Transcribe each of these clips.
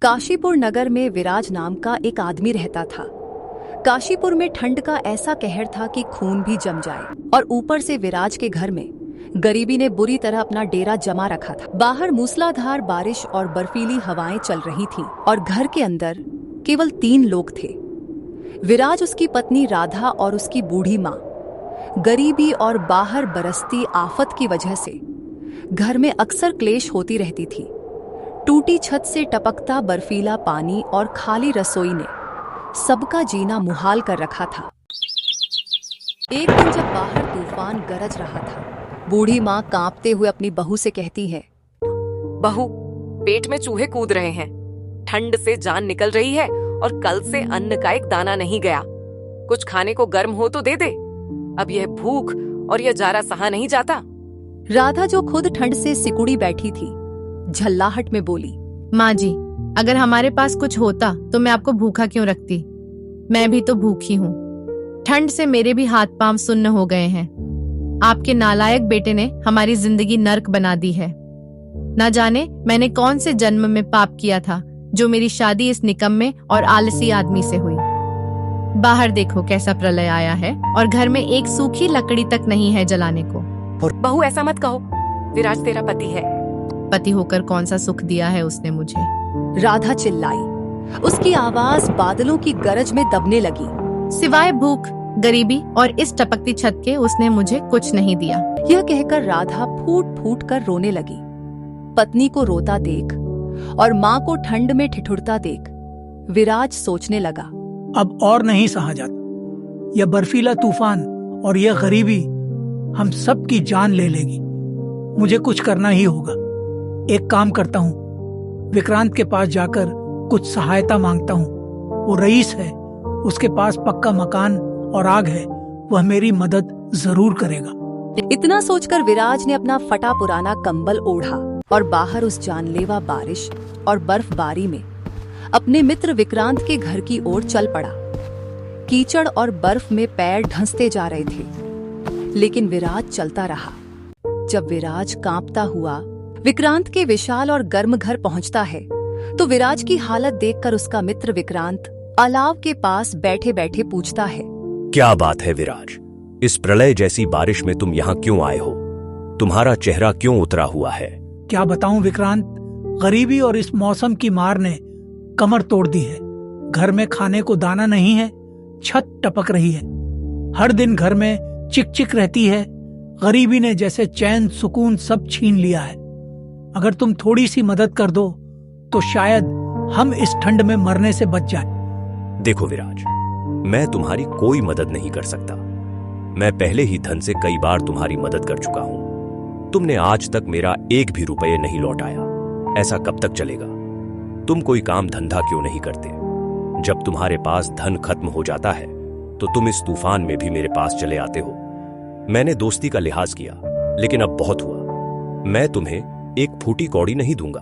काशीपुर नगर में विराज नाम का एक आदमी रहता था। काशीपुर में ठंड का ऐसा कहर था कि खून भी जम जाए, और ऊपर से विराज के घर में गरीबी ने बुरी तरह अपना डेरा जमा रखा था। बाहर मूसलाधार बारिश और बर्फीली हवाएं चल रही थीं, और घर के अंदर केवल 3 लोग थे। विराज, उसकी पत्नी राधा और उसकी बूढ़ी माँ। गरीबी और बाहर बरसती आफत की वजह से घर में अक्सर क्लेश होती रहती थी। टूटी छत से टपकता बर्फीला पानी और खाली रसोई ने सबका जीना मुहाल कर रखा था। एक दिन जब बाहर तूफान गरज रहा था, बूढ़ी माँ कांपते हुए अपनी बहू से कहती है, बहू, पेट में चूहे कूद रहे हैं, ठंड से जान निकल रही है और कल से अन्न का एक दाना नहीं गया। कुछ खाने को गर्म हो तो दे दे, अब यह भूख और यह जारा सहा नहीं जाता। राधा, जो खुद ठंड से सिकुड़ी बैठी थी, झल्लाहट में बोली, माँ जी, अगर हमारे पास कुछ होता तो मैं आपको भूखा क्यों रखती। मैं भी तो भूखी हूँ। ठंड से मेरे भी हाथ पांव सुन्न हो गए हैं। आपके नालायक बेटे ने हमारी जिंदगी नर्क बना दी है। न जाने मैंने कौन से जन्म में पाप किया था जो मेरी शादी इस निकम्मे और आलसी आदमी से हुई। बाहर देखो कैसा प्रलय आया है और घर में एक सूखी लकड़ी तक नहीं है जलाने को। बहू, ऐसा मत कहो, विराज तेरा पति है। पति होकर कौन सा सुख दिया है उसने मुझे। राधा चिल्लाई। उसकी आवाज बादलों की गरज में दबने लगी। सिवाय भूख, गरीबी और इस टपकती छत के उसने मुझे कुछ नहीं दिया। यह कहकर राधा फूट फूट कर रोने लगी। पत्नी को रोता देख और माँ को ठंड में ठिठुरता देख विराज सोचने लगा, अब और नहीं सहा जाता। यह बर्फीला तूफान और यह गरीबी हम सब की जान ले लेगी। मुझे कुछ करना ही होगा। एक काम करता हूँ, विक्रांत के पास जाकर कुछ सहायता मांगता हूँ। वो रईस है, उसके पास पक्का मकान और आग है, वह मेरी मदद जरूर करेगा। इतना सोचकर विराज ने अपना फटा पुराना कंबल ओढ़ा और बाहर उस जानलेवा बारिश और बर्फबारी में अपने मित्र विक्रांत के घर की ओर चल पड़ा। कीचड़ और बर्फ में पैर ढंसते जा रहे थे, लेकिन विराज चलता रहा। जब विराज कांपता हुआ विक्रांत के विशाल और गर्म घर पहुंचता है, तो विराज की हालत देखकर उसका मित्र विक्रांत अलाव के पास बैठे बैठे पूछता है, क्या बात है विराज, इस प्रलय जैसी बारिश में तुम यहाँ क्यों आए हो? तुम्हारा चेहरा क्यों उतरा हुआ है? क्या बताऊं विक्रांत, गरीबी और इस मौसम की मार ने कमर तोड़ दी है। घर में खाने को दाना नहीं है, छत टपक रही है, हर दिन घर में चिक चिक रहती है। गरीबी ने जैसे चैन सुकून सब छीन लिया है। अगर तुम थोड़ी सी मदद कर दो तो शायद हम इस ठंड में मरने से बच जाएं। देखो विराज, मैं तुम्हारी कोई मदद नहीं कर सकता। मैं पहले ही धन से कई बार तुम्हारी मदद कर चुका हूं। तुमने आज तक मेरा एक भी रुपये नहीं लौटाया। ऐसा कब तक चलेगा? तुम कोई काम धंधा क्यों नहीं करते? जब तुम्हारे पास धन खत्म हो जाता है तो तुम इस तूफान में भी मेरे पास चले आते हो। मैंने दोस्ती का लिहाज किया, लेकिन अब बहुत हुआ। मैं तुम्हें एक फूटी कौड़ी नहीं दूंगा।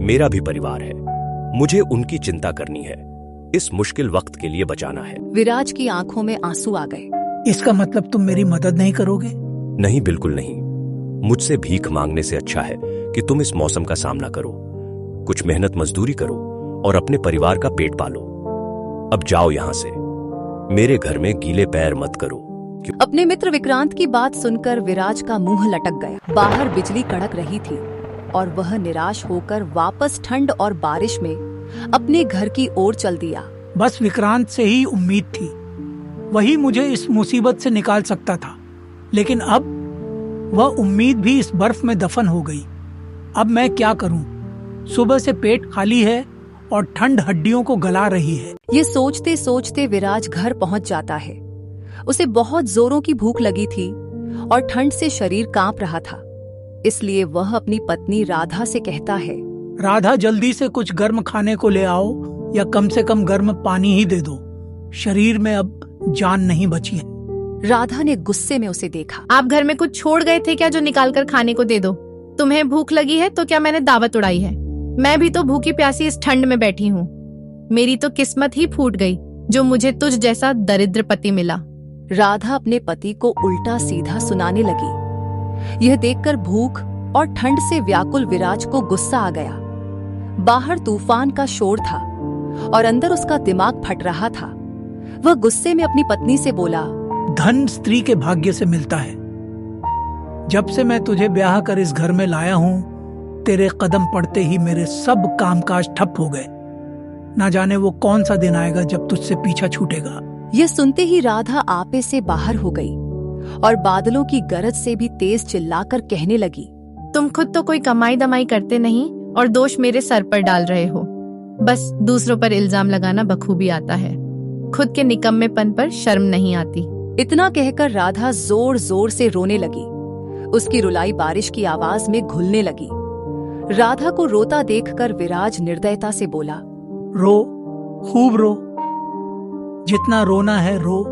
मेरा भी परिवार है, मुझे उनकी चिंता करनी है। इस मुश्किल वक्त के लिए बचाना है। विराज की आंखों में आंसू आ गए। इसका मतलब तुम मेरी मदद नहीं करोगे? नहीं, बिल्कुल नहीं। मुझसे भीख मांगने से अच्छा है कि तुम इस मौसम का सामना करो, कुछ मेहनत मजदूरी करो और अपने परिवार का पेट पालो। अब जाओ यहाँ से, मेरे घर में गीले पैर मत करो। अपने मित्र विक्रांत की बात सुनकर विराज का मुंह लटक गया। बाहर बिजली कड़क रही थी और वह निराश होकर वापस ठंड और बारिश में अपने घर की ओर चल दिया। बस विक्रांत से ही उम्मीद थी, वही मुझे इस मुसीबत से निकाल सकता था। लेकिन अब वह उम्मीद भी इस बर्फ में दफन हो गई। अब मैं क्या करूं? सुबह से पेट खाली है और ठंड हड्डियों को गला रही है। ये सोचते सोचते विराज घर पहुंच जाता है। उसे बहुत जोरों की भूख लगी थी और ठंड से शरीर कांप रहा था। इसलिए वह अपनी पत्नी राधा से कहता है, राधा, जल्दी से कुछ गर्म खाने को ले आओ, या कम से कम गर्म पानी ही दे दो। शरीर में अब जान नहीं बची है। राधा ने गुस्से में उसे देखा। आप घर में कुछ छोड़ गए थे क्या जो निकाल कर खाने को दे दो? तुम्हें भूख लगी है तो क्या मैंने दावत उड़ाई है? मैं भी तो भूखी प्यासी इस ठंड में बैठी हूँ। मेरी तो किस्मत ही फूट गई जो मुझे तुझ जैसा दरिद्र पति मिला। राधा अपने पति को उल्टा सीधा सुनाने लगी। यह देखकर भूख और ठंड से व्याकुल विराज को गुस्सा आ गया। बाहर तूफान का शोर था और अंदर उसका दिमाग फट रहा था। वह गुस्से में अपनी पत्नी से बोला, धन स्त्री के भाग्य से मिलता है। जब से मैं तुझे ब्याह कर इस घर में लाया हूं, तेरे कदम पड़ते ही मेरे सब कामकाज ठप हो गए। ना जाने वो कौन सा दिन आएगा जब तुझसे पीछा छूटेगा। यह सुनते ही राधा आपे से बाहर हो गई और बादलों की गरज से भी तेज चिल्लाकर कहने लगी, तुम खुद तो कोई कमाई दमाई करते नहीं और दोष मेरे सर पर डाल रहे हो। बस दूसरों पर इल्जाम लगाना बखूबी आता है, खुद के निकम्मेपन पर शर्म नहीं आती। इतना कहकर राधा जोर जोर से रोने लगी। उसकी रुलाई बारिश की आवाज में घुलने लगी। राधा को रोता देखकर विराज निर्दयता से बोला, रो, खूब रो, जितना रोना है रो,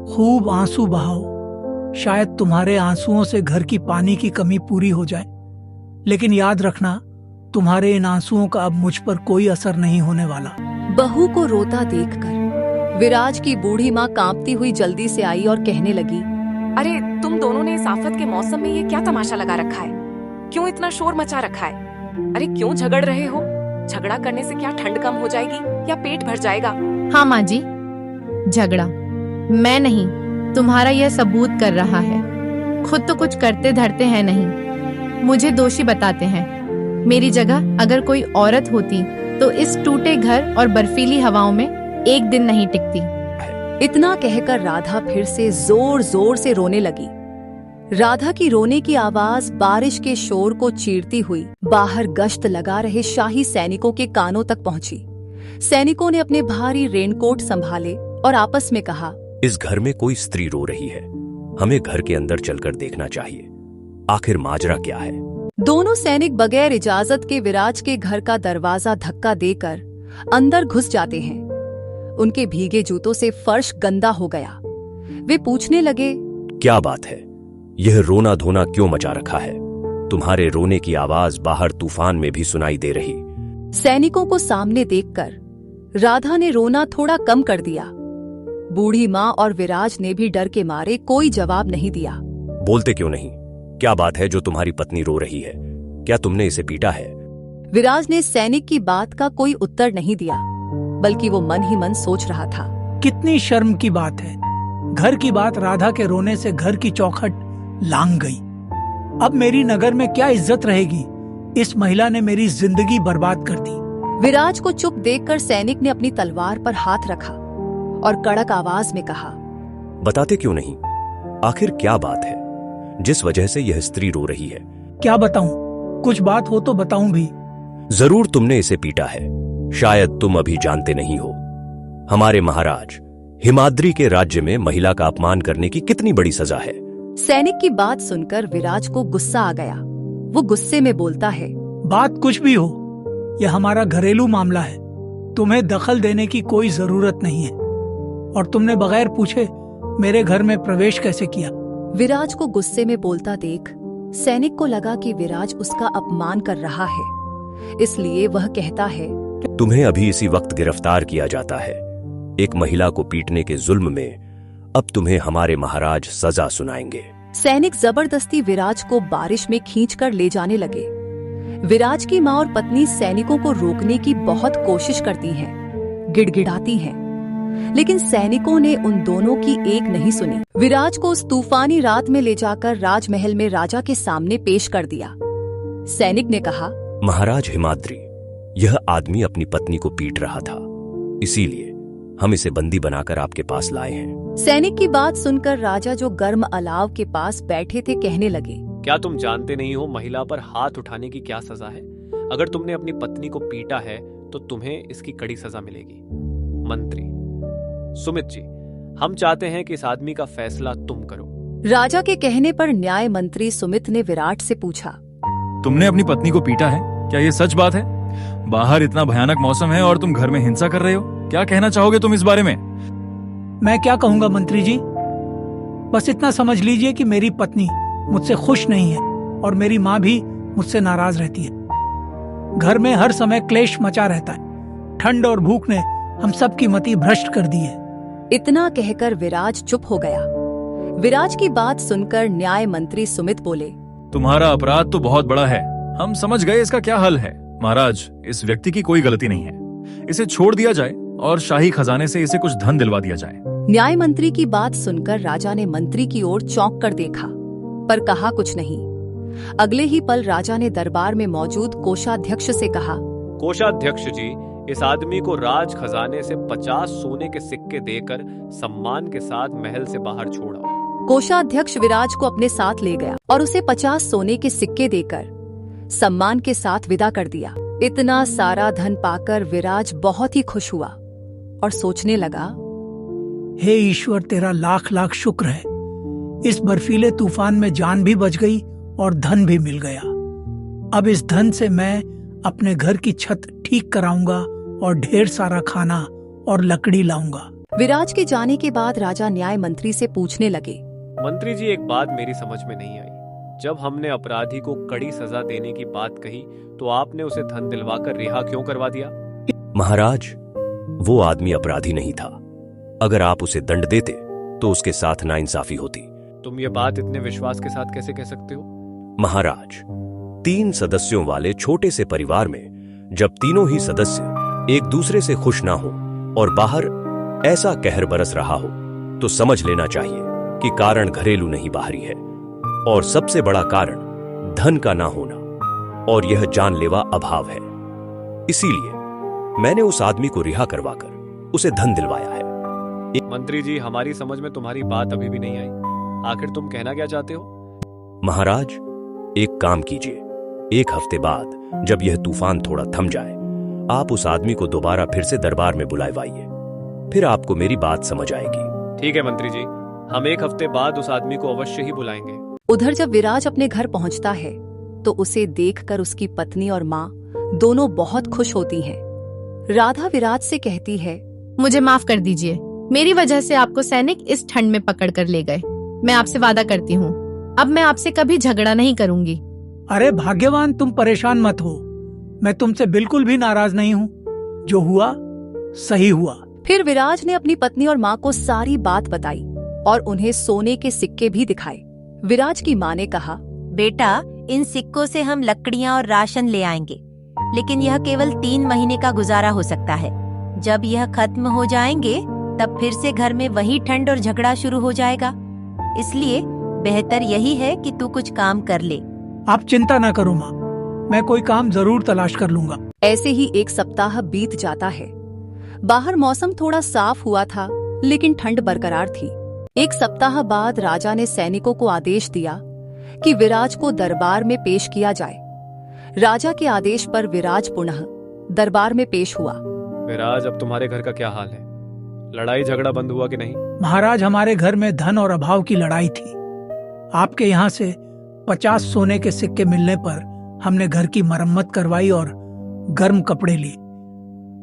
खूब आंसू बहाओ। शायद तुम्हारे आंसुओं से घर की पानी की कमी पूरी हो जाए, लेकिन याद रखना, तुम्हारे इन आंसुओं का अब मुझ पर कोई असर नहीं होने वाला। बहू को रोता देखकर विराज की बूढ़ी माँ कांपती हुई जल्दी से आई और कहने लगी, अरे तुम दोनों ने इस आफत के मौसम में ये क्या तमाशा लगा रखा है? क्यों इतना शोर मचा रखा है? अरे क्यों झगड़ रहे हो? झगड़ा करने से क्या ठंड कम हो जाएगी या पेट भर जाएगा? हाँ माँ जी, झगड़ा मैं नहीं, तुम्हारा यह सबूत कर रहा है। खुद तो कुछ करते धरते हैं नहीं, मुझे दोषी बताते हैं। मेरी जगह अगर कोई औरत होती तो इस टूटे घर और बर्फीली हवाओं में एक दिन नहीं टिकती। इतना कहकर राधा फिर से जोर जोर से रोने लगी। राधा की रोने की आवाज बारिश के शोर को चीरती हुई बाहर गश्त लगा रहे शाही सैनिकों के कानों तक पहुंची। सैनिकों ने अपने भारी रेनकोट संभाले और आपस में कहा, इस घर में कोई स्त्री रो रही है, हमें घर के अंदर चलकर देखना चाहिए, आखिर माजरा क्या है। दोनों सैनिक बगैर इजाजत के विराज के घर का दरवाजा धक्का देकर अंदर घुस जाते हैं। उनके भीगे जूतों से फर्श गंदा हो गया। वे पूछने लगे, क्या बात है, यह रोना धोना क्यों मचा रखा है? तुम्हारे रोने की आवाज बाहर तूफान में भी सुनाई दे रही। सैनिकों को सामने देखकर राधा ने रोना थोड़ा कम कर दिया। बूढ़ी माँ और विराज ने भी डर के मारे कोई जवाब नहीं दिया। बोलते क्यों नहीं? क्या बात है जो तुम्हारी पत्नी रो रही है? क्या तुमने इसे पीटा है? विराज ने सैनिक की बात का कोई उत्तर नहीं दिया, बल्कि वो मन ही मन सोच रहा था, कितनी शर्म की बात है। घर की बात राधा के रोने से घर की चौखट लांग गई। अब मेरी नगर में क्या इज्जत रहेगी? इस महिला ने मेरी जिंदगी बर्बाद कर दी। विराज को चुप देखकर सैनिक ने अपनी तलवार पर हाथ रखा और कड़क आवाज में कहा, बताते क्यों नहीं? आखिर क्या बात है जिस वजह से यह स्त्री रो रही है? क्या बताऊं? कुछ बात हो तो बताऊं भी। जरूर तुमने इसे पीटा है, शायद तुम अभी जानते नहीं हो। हमारे महाराज हिमाद्री के राज्य में महिला का अपमान करने की कितनी बड़ी सजा है। सैनिक की बात सुनकर विराज को गुस्सा आ गया। वो गुस्से में बोलता है, बात कुछ भी हो, यह हमारा घरेलू मामला है, तुम्हें दखल देने की कोई जरूरत नहीं है। और तुमने बगैर पूछे मेरे घर में प्रवेश कैसे किया? विराज को गुस्से में बोलता देख सैनिक को लगा कि विराज उसका अपमान कर रहा है, इसलिए वह कहता है, तुम्हें अभी इसी वक्त गिरफ्तार किया जाता है। एक महिला को पीटने के जुल्म में अब तुम्हें हमारे महाराज सजा सुनाएंगे। सैनिक जबरदस्ती विराज को बारिश में खींचकर ले जाने लगे। विराज की माँ और पत्नी सैनिकों को रोकने की बहुत कोशिश करती हैं, गिड़गिड़ाती हैं, लेकिन सैनिकों ने उन दोनों की एक नहीं सुनी। विराज को उस तूफानी रात में ले जाकर राजमहल में राजा के सामने पेश कर दिया। सैनिक ने कहा, महाराज हिमाद्री, यह आदमी अपनी पत्नी को पीट रहा था, इसीलिए हम इसे बंदी बनाकर आपके पास लाए हैं। सैनिक की बात सुनकर राजा, जो गर्म अलाव के पास बैठे थे, कहने लगे, क्या तुम जानते नहीं हो महिला पर हाथ उठाने की क्या सजा है? अगर तुमने अपनी पत्नी को पीटा है तो तुम्हें इसकी कड़ी सजा मिलेगी। मंत्री सुमित जी, हम चाहते हैं कि इस आदमी का फैसला तुम करो। राजा के कहने पर न्याय मंत्री सुमित ने विराट से पूछा, तुमने अपनी पत्नी को पीटा है? क्या ये सच बात है? बाहर इतना भयानक मौसम है और तुम घर में हिंसा कर रहे हो। क्या कहना चाहोगे तुम इस बारे में? मैं क्या कहूंगा मंत्री जी, बस इतना समझ लीजिए कि मेरी पत्नी मुझसे खुश नहीं है और मेरी माँ भी मुझसे नाराज रहती है। घर में हर समय क्लेश मचा रहता है। ठंड और भूख ने हम सब की मति भ्रष्ट कर दी है। इतना कहकर विराज चुप हो गया। विराज की बात सुनकर न्याय मंत्री सुमित बोले, तुम्हारा अपराध तो बहुत बड़ा है, हम समझ गए इसका क्या हल है। महाराज, इस व्यक्ति की कोई गलती नहीं है। इसे छोड़ दिया जाए और शाही खजाने से इसे कुछ धन दिलवा दिया जाए। न्याय मंत्री की बात सुनकर राजा ने मंत्री की ओर चौंक कर देखा, पर कहा कुछ नहीं। अगले ही पल राजा ने दरबार में मौजूद कोषाध्यक्ष से कहा, कोषाध्यक्ष जी, इस आदमी को राज खजाने से 50 सोने के सिक्के देकर सम्मान के साथ महल से बाहर छोड़ा। कोषाध्यक्ष विराज को अपने साथ ले गया और उसे 50 सोने के सिक्के देकर सम्मान के साथ विदा कर दिया। इतना सारा धन पाकर विराज बहुत ही खुश हुआ और सोचने लगा, हे ईश्वर, तेरा लाख लाख शुक्र है। इस बर्फीले तूफान में जान भी बच गई और धन भी मिल गया। अब इस धन से मैं अपने घर की छत ठीक कराऊंगा और ढेर सारा खाना और लकड़ी लाऊंगा। विराज के जाने के बाद राजा न्याय मंत्री से पूछने लगे, मंत्री जी, एक बात मेरी समझ में नहीं आई। जब हमने अपराधी को कड़ी सजा देने की बात कही तो आपने उसे धन दिलवाकर रिहा क्यों करवा दिया? महाराज, वो आदमी अपराधी नहीं था। अगर आप उसे दंड देते तो उसके साथ नाइंसाफी होती। तुम ये बात इतने विश्वास के साथ कैसे कह सकते हो? महाराज, 3 सदस्यों वाले छोटे से परिवार में जब तीनों ही सदस्य एक दूसरे से खुश ना हो और बाहर ऐसा कहर बरस रहा हो तो समझ लेना चाहिए कि कारण घरेलू नहीं बाहरी है, और सबसे बड़ा कारण धन का ना होना, और यह जानलेवा अभाव है। इसीलिए मैंने उस आदमी को रिहा करवाकर उसे धन दिलवाया है। मंत्री जी, हमारी समझ में तुम्हारी बात अभी भी नहीं आई। आखिर तुम कहना क्या चाहते हो? महाराज, एक काम कीजिए, 1 हफ्ते बाद जब यह तूफान थोड़ा थम जाए, आप उस आदमी को दोबारा फिर से दरबार में बुलावाइए, फिर आपको मेरी बात समझ आएगी। ठीक है मंत्री जी, हम 1 हफ्ते बाद उस आदमी को अवश्य ही बुलाएंगे। उधर जब विराज अपने घर पहुंचता है तो उसे देखकर उसकी पत्नी और माँ दोनों बहुत खुश होती हैं। राधा विराज से कहती है, मुझे माफ कर दीजिए, मेरी वजह से आपको सैनिक इस ठंड में पकड़ कर ले गए। मैं आपसे वादा करती हूँ, अब मैं आपसे कभी झगड़ा नहीं करूंगी। अरे भाग्यवान, तुम परेशान मत हो, मैं तुमसे बिल्कुल भी नाराज नहीं हूँ। जो हुआ सही हुआ। फिर विराज ने अपनी पत्नी और माँ को सारी बात बताई और उन्हें सोने के सिक्के भी दिखाए। विराज की माँ ने कहा, बेटा, इन सिक्कों से हम लकड़ियाँ और राशन ले आएंगे, लेकिन यह केवल 3 महीने का गुजारा हो सकता है। जब यह खत्म हो जाएंगे तब फिर से घर में वही ठंड और झगड़ा शुरू हो जाएगा। इसलिए बेहतर यही है कि तू कुछ काम कर ले। आप चिंता ना करो माँ, मैं कोई काम जरूर तलाश कर लूंगा। ऐसे ही 1 सप्ताह बीत जाता है। बाहर मौसम थोड़ा साफ हुआ था, लेकिन ठंड बरकरार थी। 1 सप्ताह बाद राजा ने सैनिकों को आदेश दिया कि विराज को दरबार में पेश किया जाए। राजा के आदेश पर विराज पुनः दरबार में पेश हुआ। विराज, अब तुम्हारे घर का क्या हाल है? लड़ाई झगड़ा बंद हुआ कि नहीं? महाराज, हमारे घर में धन और अभाव की लड़ाई थी। आपके यहाँ से 50 सोने के सिक्के मिलने पर हमने घर की मरम्मत करवाई और गर्म कपड़े लिए।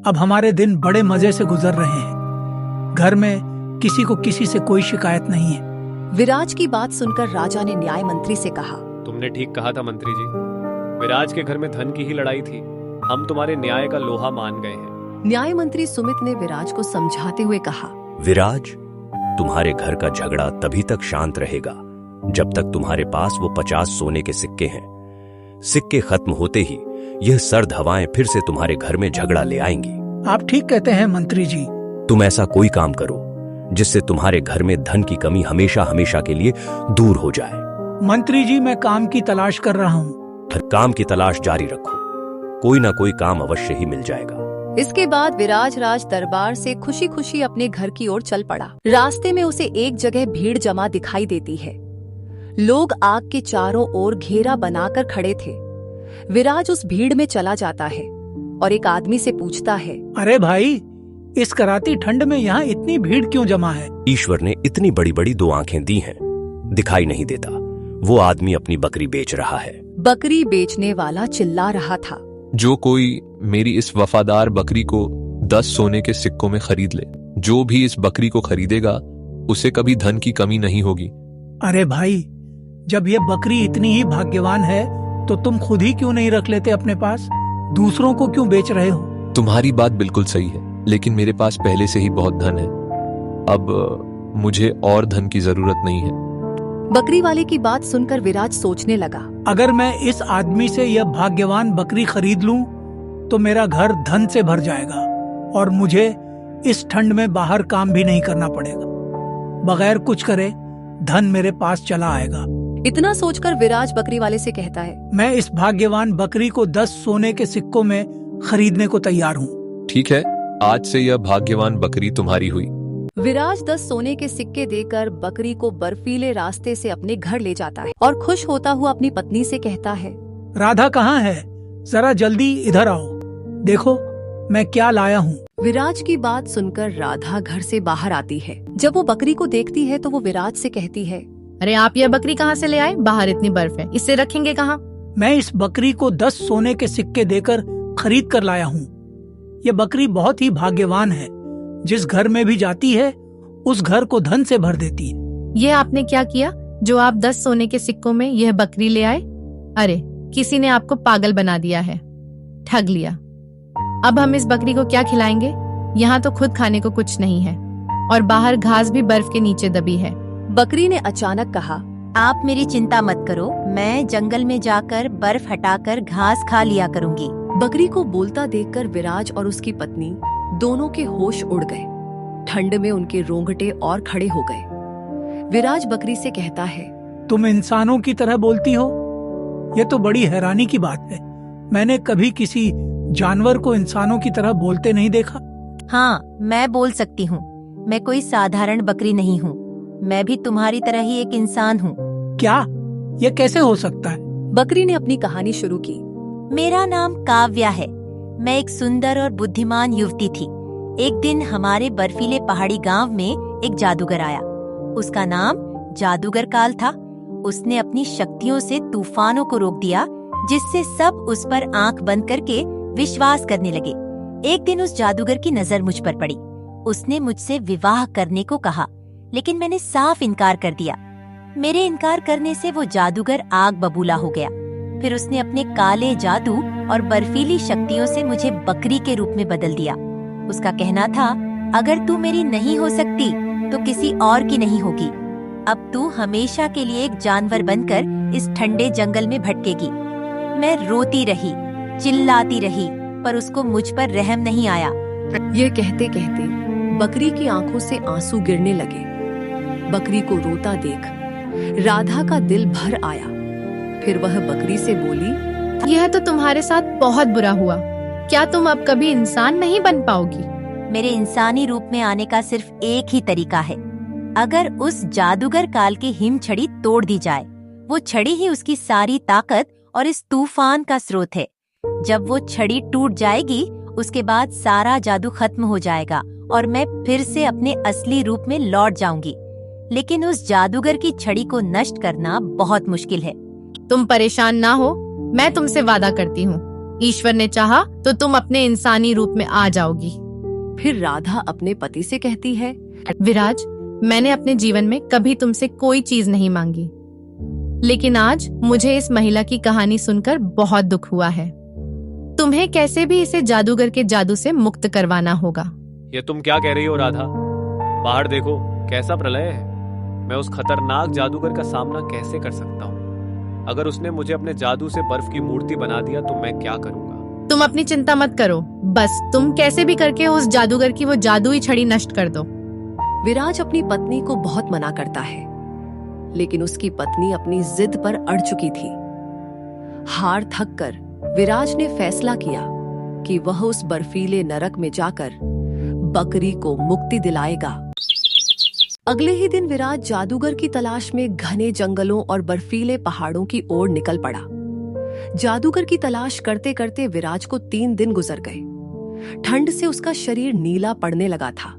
अब हमारे दिन बड़े मजे से गुजर रहे हैं। घर में किसी को किसी से कोई शिकायत नहीं है। विराज की बात सुनकर राजा ने न्याय मंत्री से कहा, तुमने ठीक कहा था मंत्री जी, विराज के घर में धन की ही लड़ाई थी। हम तुम्हारे न्याय का लोहा मान गए हैं। न्याय मंत्री सुमित ने विराज को समझाते हुए कहा, विराज, तुम्हारे घर का झगड़ा तभी तक शांत रहेगा जब तक तुम्हारे पास वो 50 सोने के सिक्के हैं। सिक्के खत्म होते ही यह सर्द हवाएं फिर से तुम्हारे घर में झगड़ा ले आएंगी। आप ठीक कहते हैं मंत्री जी। तुम ऐसा कोई काम करो जिससे तुम्हारे घर में धन की कमी हमेशा हमेशा के लिए दूर हो जाए। मंत्री जी, मैं काम की तलाश कर रहा हूँ। काम की तलाश जारी रखो, कोई ना कोई काम अवश्य ही मिल जाएगा। इसके बाद विराज राज दरबार से खुशी खुशी अपने घर की ओर चल पड़ा। रास्ते में उसे एक जगह भीड़ जमा दिखाई देती है। लोग आग के चारों ओर घेरा बनाकर खड़े थे। विराज उस भीड़ में चला जाता है और एक आदमी से पूछता है, अरे भाई, इस कराती ठंड में यहाँ इतनी भीड़ क्यों जमा है? ईश्वर ने इतनी बड़ी बड़ी 2 आंखें दी हैं, दिखाई नहीं देता। वो आदमी अपनी बकरी बेच रहा है। बकरी बेचने वाला चिल्ला रहा था, जो कोई मेरी इस वफादार बकरी को 10 सोने के सिक्कों में खरीद ले, जो भी इस बकरी को खरीदेगा उसे कभी धन की कमी नहीं होगी। अरे भाई, जब ये बकरी इतनी ही भाग्यवान है तो तुम खुद ही क्यों नहीं रख लेते अपने पास? दूसरों को क्यों बेच रहे हो? तुम्हारी बात बिल्कुल सही है, लेकिन मेरे पास पहले से ही बहुत धन है। अब मुझे और धन की जरूरत नहीं है। बकरी वाले की बात सुनकर विराज सोचने लगा, अगर मैं इस आदमी से यह भाग्यवान बकरी खरीद लूं तो मेरा घर धन से भर जाएगा और मुझे इस ठंड में बाहर काम भी नहीं करना पड़ेगा। बगैर कुछ करे धन मेरे पास चला आएगा। इतना सोचकर विराज बकरी वाले से कहता है, मैं इस भाग्यवान बकरी को 10 सोने के सिक्कों में खरीदने को तैयार हूँ। ठीक है, आज से यह भाग्यवान बकरी तुम्हारी हुई। विराज 10 सोने के सिक्के देकर बकरी को बर्फीले रास्ते से अपने घर ले जाता है और खुश होता हुआ अपनी पत्नी से कहता है, राधा कहाँ है? जरा जल्दी इधर आओ, देखो मैं क्या लाया हूँ। विराज की बात सुनकर राधा घर से बाहर आती है। जब वो बकरी को देखती है तो वो विराज से कहती है, अरे आप यह बकरी कहाँ से ले आए? बाहर इतनी बर्फ है, इससे रखेंगे कहाँ? मैं इस बकरी को 10 सोने के सिक्के देकर खरीद कर लाया हूँ। ये बकरी बहुत ही भाग्यवान है, जिस घर में भी जाती है उस घर को धन से भर देती है। ये आपने क्या किया जो आप 10 सोने के सिक्कों में यह बकरी ले आए? अरे किसी ने आपको पागल बना दिया है, ठग लिया। अब हम इस बकरी को क्या खिलाएंगे? यहाँ तो खुद खाने को कुछ नहीं है और बाहर घास भी बर्फ के नीचे दबी है। बकरी ने अचानक कहा, आप मेरी चिंता मत करो, मैं जंगल में जाकर बर्फ हटाकर घास खा लिया करूंगी। बकरी को बोलता देखकर विराज और उसकी पत्नी दोनों के होश उड़ गए। ठंड में उनके रोंगटे और खड़े हो गए। विराज बकरी से कहता है, तुम इंसानों की तरह बोलती हो? ये तो बड़ी हैरानी की बात है। मैंने कभी किसी जानवर को इंसानों की तरह बोलते नहीं देखा। हाँ, मैं बोल सकती हूँ। मैं कोई साधारण बकरी नहीं हूँ, मैं भी तुम्हारी तरह ही एक इंसान हूँ। क्या? ये कैसे हो सकता है? बकरी ने अपनी कहानी शुरू की। मेरा नाम काव्या है। मैं एक सुंदर और बुद्धिमान युवती थी। एक दिन हमारे बर्फीले पहाड़ी गांव में एक जादूगर आया। उसका नाम जादूगर काल था। उसने अपनी शक्तियों से तूफानों को रोक दिया, जिससे सब उस पर आंख बंद करके विश्वास करने लगे। एक दिन उस जादूगर की नजर मुझ पर पड़ी। उसने मुझसे विवाह करने को कहा, लेकिन मैंने साफ इनकार कर दिया। मेरे इनकार करने से वो जादूगर आग बबूला हो गया। फिर उसने अपने काले जादू और बर्फीली शक्तियों से मुझे बकरी के रूप में बदल दिया। उसका कहना था, अगर तू मेरी नहीं हो सकती तो किसी और की नहीं होगी। अब तू हमेशा के लिए एक जानवर बनकर इस ठंडे जंगल में भटकेगी। मैं रोती रही, चिल्लाती रही, पर उसको मुझ पर रहम नहीं आया। ये कहते कहते बकरी की आंखों से आंसू गिरने लगे। बकरी को रोता देख राधा का दिल भर आया। फिर वह बकरी से बोली, यह तो तुम्हारे साथ बहुत बुरा हुआ। क्या तुम अब कभी इंसान नहीं बन पाओगी? मेरे इंसानी रूप में आने का सिर्फ एक ही तरीका है। अगर उस जादूगर काल की हिम छड़ी तोड़ दी जाए। वो छड़ी ही उसकी सारी ताकत और इस तूफान का स्रोत है। जब वो छड़ी टूट जाएगी, उसके बाद सारा जादू खत्म हो जाएगा और मैं फिर से अपने असली रूप में लौट जाऊंगी। लेकिन उस जादूगर की छड़ी को नष्ट करना बहुत मुश्किल है। तुम परेशान ना हो, मैं तुमसे वादा करती हूँ, ईश्वर ने चाहा तो तुम अपने इंसानी रूप में आ जाओगी। फिर राधा अपने पति से कहती है, विराज, मैंने अपने जीवन में कभी तुमसे कोई चीज नहीं मांगी, लेकिन आज मुझे इस महिला की कहानी सुनकर बहुत दुख हुआ है। तुम्हें कैसे भी इसे जादूगर के जादू से मुक्त करवाना होगा। ये तुम क्या कह रही हो राधा? बाहर देखो कैसा प्रलय है। मैं उस खतरनाक जादूगर का सामना कैसे कर सकता हूँ? अगर उसने मुझे अपने जादू से बर्फ की मूर्ति बना दिया तो मैं क्या करूँगा? तुम अपनी चिंता मत करो, बस तुम कैसे भी करके उस जादूगर की वो जादुई छड़ी नष्ट कर दो। विराज अपनी पत्नी को बहुत मना करता है, लेकिन उसकी पत्नी अपनी जिद पर अड़ चुकी थी। हार थक कर विराज ने फैसला किया कि वह उस बर्फीले नरक में जाकर बकरी को मुक्ति दिलाएगा। अगले ही दिन विराज जादूगर की तलाश में घने जंगलों और बर्फीले पहाड़ों की ओर निकल पड़ा। जादूगर की तलाश करते करते विराज को 3 दिन गुजर गए। ठंड से उसका शरीर नीला पड़ने लगा था।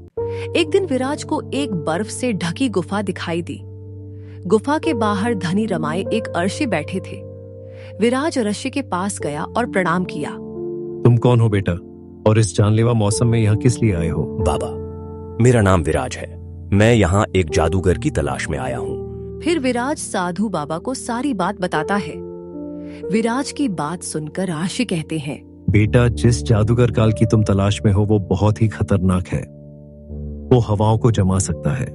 एक दिन विराज को एक बर्फ से ढकी गुफा दिखाई दी। गुफा के बाहर धनी रमाए एक अर्शी बैठे थे। विराज अर्शी के पास गया और प्रणाम किया। तुम कौन हो बेटा, और इस जानलेवा मौसम में यहाँ किस लिए आए हो? बाबा, मेरा नाम विराज है। मैं यहाँ एक जादूगर की तलाश में आया हूँ। फिर विराज साधु बाबा को सारी बात बताता है। विराज की बात सुनकर अर्शी कहते हैं, बेटा, जिस जादूगर काल की तुम तलाश में हो वो बहुत ही खतरनाक है। वो हवाओं को जमा सकता है।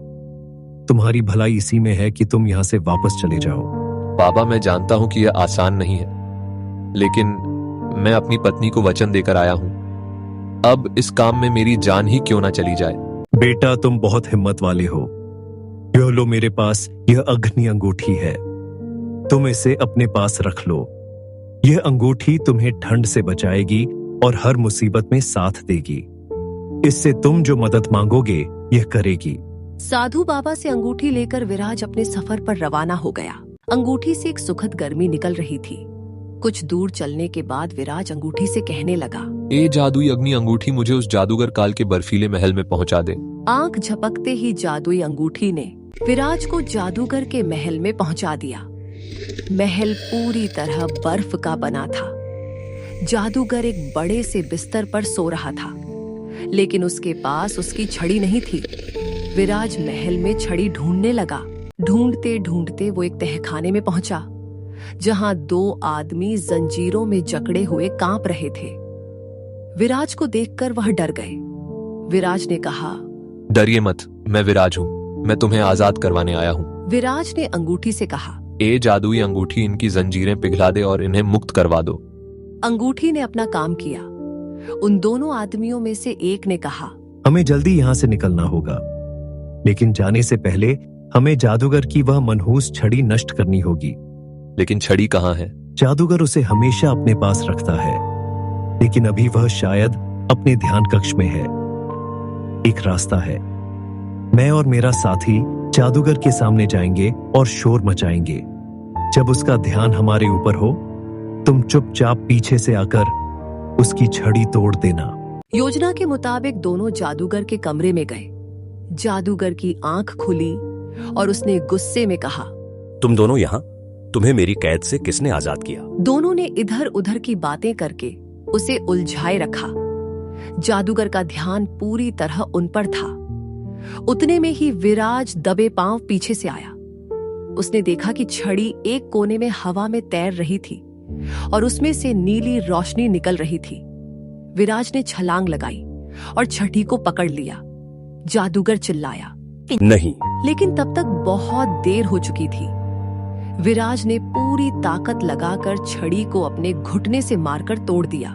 तुम्हारी भलाई इसी में है कि तुम यहाँ से वापस चले जाओ। बाबा, मैं जानता हूँ कि यह आसान नहीं है, लेकिन मैं अपनी पत्नी को वचन देकर आया हूं। अब इस काम में मेरी जान ही क्यों ना चली जाए। बेटा, तुम बहुत हिम्मत वाले हो। यह लो, मेरे पास यह अग्नि अंगूठी है। तुम इसे अपने पास रख लो। यह अंगूठी तुम्हें ठंड से बचाएगी और हर मुसीबत में साथ देगी। इससे तुम जो मदद मांगोगे यह करेगी। साधु बाबा से अंगूठी लेकर विराज अपने सफर पर रवाना हो गया। अंगूठी से एक सुखद गर्मी निकल रही थी। कुछ दूर चलने के बाद विराज अंगूठी से कहने लगा, ए जादुई अग्नि अंगूठी, मुझे उस जादूगर काल के बर्फीले महल में पहुंचा दे। आंख झपकते ही जादुई अंगूठी ने विराज को जादूगर के महल में पहुंचा दिया। महल पूरी तरह बर्फ का बना था। जादूगर एक बड़े से बिस्तर पर सो रहा था, लेकिन उसके पास उसकी छड़ी नहीं थी। विराज महल में छड़ी ढूंढने लगा। ढूंढते ढूंढते वो एक तहखाने में पहुंचा, जहां 2 आदमी जंजीरों में जकड़े हुए कांप रहे थे। विराज को देखकर वह डर गए। विराज ने कहा, डरिए मत, मैं विराज हूँ। मैं तुम्हें आजाद करवाने आया हूँ। विराज ने अंगूठी से कहा, ए जादुई अंगूठी, इनकी जंजीरें पिघला दे और इन्हें मुक्त करवा दो। अंगूठी ने अपना काम किया। उन दोनों आदमियों में से एक ने कहा, हमें जल्दी यहाँ से निकलना होगा, लेकिन जाने से पहले हमें जादूगर की वह मनहूस छड़ी नष्ट करनी होगी। लेकिन छड़ी कहाँ है? जादूगर उसे हमेशा अपने पास रखता है, लेकिन अभी वह शायद अपने ध्यान कक्ष में है। एक रास्ता है। मैं और मेरा साथी जादूगर के सामने जाएंगे और शोर मचाएंगे। जब उसका ध्यान हमारे ऊपर हो, तुम चुपचाप पीछे से आकर उसकी छड़ी तोड़ देना। योजना के मुताबिक दोनों जादूगर के कमरे में गए। जादूगर की आंख खुली और उसने गुस्से में कहा, तुम दोनों यहाँ? तुम्हें मेरी कैद से किसने आजाद किया? दोनों ने इधर उधर की बातें करके उसे उलझाए रखा। जादूगर का ध्यान पूरी तरह उन पर था। उतने में ही विराज दबे पांव पीछे से आया। उसने देखा कि छड़ी एक कोने में हवा में तैर रही थी और उसमें से नीली रोशनी निकल रही थी। विराज ने छलांग लगाई और छड़ी को पकड़ लिया। जादूगर चिल्लाया, नहीं। लेकिन तब तक बहुत देर हो चुकी थी। विराज ने पूरी ताकत लगाकर छड़ी को अपने घुटने से मारकर तोड़ दिया।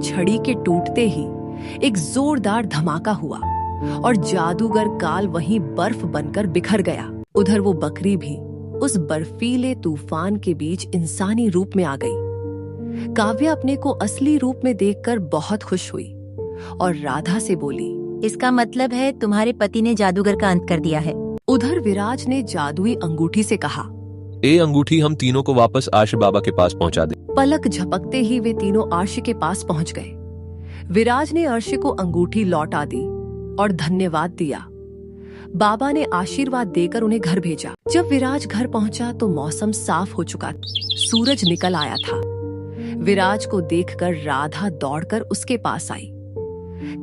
छड़ी के टूटते ही एक जोरदार धमाका हुआ और जादूगर काल वहीं बर्फ बनकर बिखर गया। उधर वो बकरी भी उस बर्फीले तूफान के बीच इंसानी रूप में आ गई। काव्या अपने को असली रूप में देखकर बहुत खुश हुई और राधा से बोली, इसका मतलब है तुम्हारे पति ने जादूगर का अंत कर दिया है। उधर विराज ने जादुई अंगूठी से कहा, ए अंगूठी, हम तीनों को वापस आर्ष बाबा के पास पहुंचा दे। पलक झपकते ही वे तीनों अर्श के पास पहुंच गए। विराज ने अर्श को अंगूठी लौटा दी और धन्यवाद दिया। बाबा ने आशीर्वाद देकर उन्हें घर भेजा। जब विराज घर पहुंचा तो मौसम साफ हो चुका, सूरज निकल आया था। विराज को देखकर राधा दौड़कर उसके पास आई।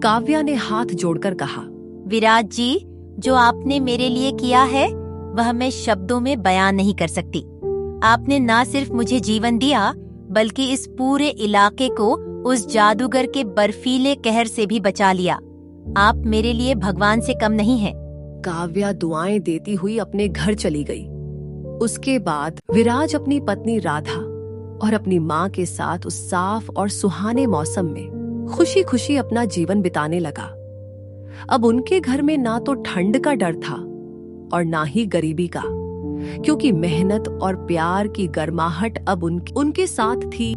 काव्या ने हाथ जोड़कर कहा, विराज जी, जो आपने मेरे लिए किया है वह मैं शब्दों में बयान नहीं कर सकती। आपने न सिर्फ मुझे जीवन दिया, बल्कि इस पूरे इलाके को उस जादूगर के बर्फीले कहर से भी बचा लिया। आप मेरे लिए भगवान से कम नहीं हैं। काव्या दुआएं देती हुई अपने घर चली गई। उसके बाद विराज अपनी पत्नी राधा और अपनी माँ के साथ उस साफ और सुहाने मौसम में खुशी खुशी अपना जीवन बिताने लगा। अब उनके घर में ना तो ठंड का डर था और ना ही गरीबी का, क्योंकि मेहनत और प्यार की गर्माहट अब उनके साथ थी।